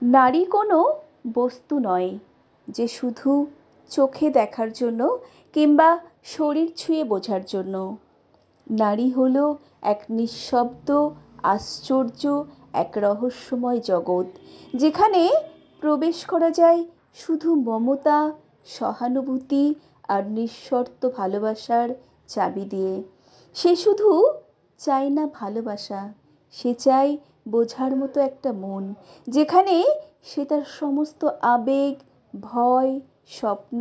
নারী কোনো বস্তু নয় যে শুধু চোখে দেখার জন্য কিংবা শরীর ছুঁয়ে বোঝার জন্য। নারী হলো এক নিঃশব্দ আশ্চর্য, এক রহস্যময় জগৎ, যেখানে প্রবেশ করা যায় শুধু মমতা, সহানুভূতি আর নিঃশর্ত ভালোবাসার চাবি দিয়ে। সে শুধু চায় না ভালোবাসা, সে চায় বোঝার মতো একটা মন, যেখানে সে তার সমস্ত আবেগ, ভয়, স্বপ্ন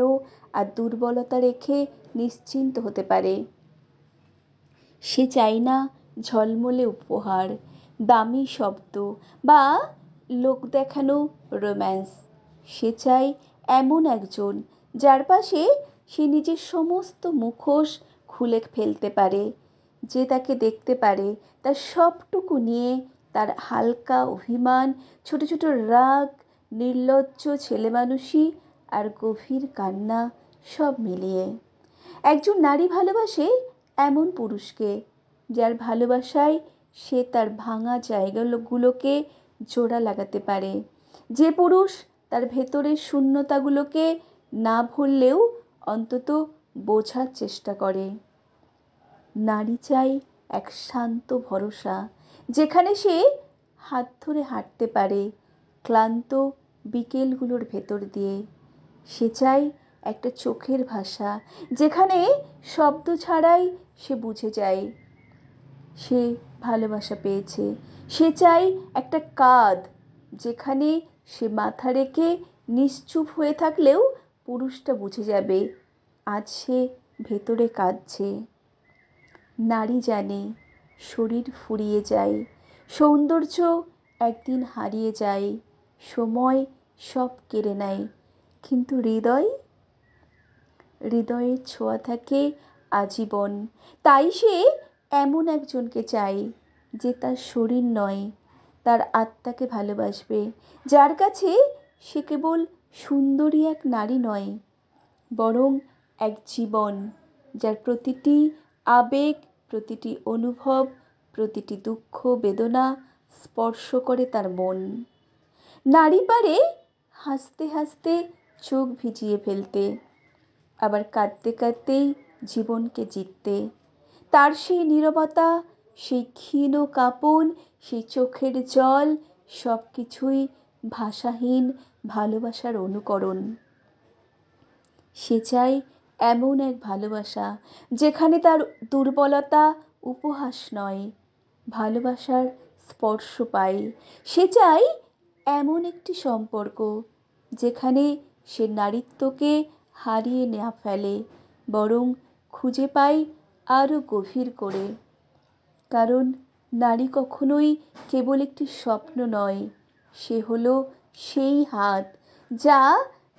আর দুর্বলতা রেখে নিশ্চিন্ত হতে পারে। সে চায় না ঝলমলে উপহার, দামি শব্দ বা লোক দেখানো রোম্যান্স। সে চায় এমন একজন যার পাশে সে নিজের সমস্ত মুখোশ খুলে ফেলতে পারে, যে তাকে দেখতে পারে তার সবটুকু নিয়ে, তার হালকা অভিমান, ছোট ছোট রাগ, নির্লজ্জ ছেলেমানুষি আর গভীর কান্না সব মিলিয়ে। একজন নারী ভালোবাসে এমন পুরুষকে যার ভালোবাসায় সে তার ভাঙা জায়গাগুলোকে জোড়া লাগাতে পারে, যে পুরুষ তার ভেতরের শূন্যতাগুলোকে না ভুললেও অন্তত বোঝার চেষ্টা করে। নারী চাই এক শান্ত ভরসা, যেখানে সে হাত ধরে হাঁটতে পারে ক্লান্ত বিকেলগুলোর ভেতর দিয়ে। সে চাই একটা চোখের ভাষা, যেখানে শব্দ ছাড়াই সে বুঝে যায় সে ভালোবাসা পেয়েছে। সে চাই একটা কাঁধ, যেখানে সে মাথা রেখে নিশ্চুপ হয়ে থাকলেও পুরুষটা বুঝে যাবে আজ সে ভেতরে কাঁদছে। নারী জানে শরীর ফুরিয়ে যায়, সৌন্দর্য একদিন হারিয়ে যায়, সময় সব কেড়ে নেয়, কিন্তু হৃদয়ের ছোঁয়া থাকে আজীবন। তাই সে এমন একজনকে চায় যে তার শরীর নয়, তার আত্মাকে ভালোবাসবে, যার কাছে সে কেবল সুন্দরী এক নারী নয়, বরং এক জীবন, যার প্রতিটি আবেগ, প্রতিটি অনুভব, প্রতিটি দুঃখ বেদনা স্পর্শ করে তার মন। নারী পারে হাসতে হাসতে চোখ ভিজিয়ে ফেলতে, আবার কাঁদতে কাঁদতেই জীবনকে জিততে। তার সেই নীরবতা, সেই ক্ষীণ কাঁপন, সেই চোখের জল, সব কিছুই ভাষাহীন ভালোবাসার অনুকরণ। সে চায় এমন এক ভালোবাসা, যেখানে তার দুর্বলতা উপহাস নয়, ভালোবাসার স্পর্শ পায়। সে চায় এমন একটি সম্পর্ক যেখানে সে নারীত্বকে হারিয়ে না ফেলে, বরং খুঁজে পায় আরও গভীর করে। কারণ নারী কখনোই কেবল একটি স্বপ্ন নয়, সে হলো সেই হাত যা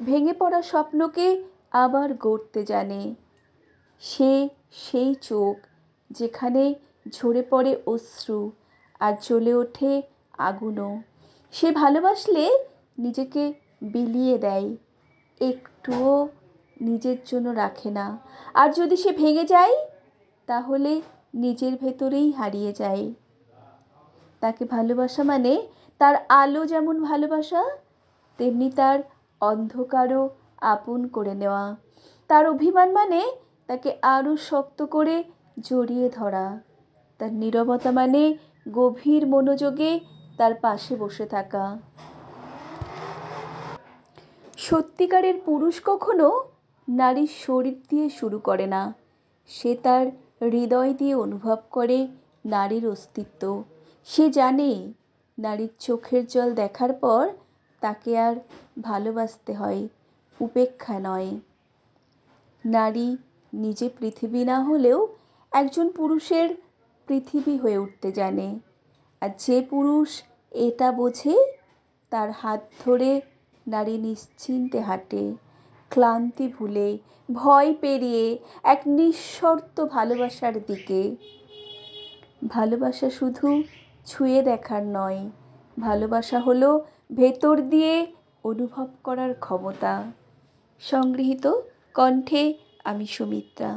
ভেঙে পড়া স্বপ্নকে আবার গড়তে জানে। সে সেই চোখ যেখানে ঝরে পড়ে অশ্রু আর জ্বলে ওঠে আগুনও। সে ভালোবাসলে নিজেকে বিলিয়ে দেয়, একটুও নিজের জন্য রাখে না। আর যদি সে ভেঙে যায়, তাহলে নিজের ভেতরেই হারিয়ে যায়। তাকে ভালোবাসা মানে তার আলো যেমন ভালোবাসা, তেমনি তার অন্ধকারও আপন করে নেওয়া। তার অভিমান মানে তাকে আরও শক্ত করে জড়িয়ে ধরা। তার নীরবতা মানে গভীর মনোযোগে তার পাশে বসে থাকা। সত্যিকারের পুরুষ কখনো নারীর শরীর দিয়ে শুরু করে না, সে তার হৃদয় দিয়ে অনুভব করে নারীর অস্তিত্ব। সে জানে নারীর চোখের জল দেখার পর তাকে আর ভালোবাসতে হয়, উপেক্ষা নয়। নারী নিজে পৃথিবী না হলেও একজন পুরুষের পৃথিবী হয়ে উঠতে জানে। আর যে পুরুষ এটা বোঝে, তার হাত ধরে নারী নিশ্চিন্তে হাঁটে, ক্লান্তি ভুলে, ভয় পেরিয়ে এক নিঃশর্ত ভালোবাসার দিকে। ভালোবাসা শুধু ছুঁয়ে দেখার নয়, ভালোবাসা হলো ভেতর দিয়ে অনুভব করার ক্ষমতা। সংগৃহীত কণ্ঠে আমি সুমিত্রা।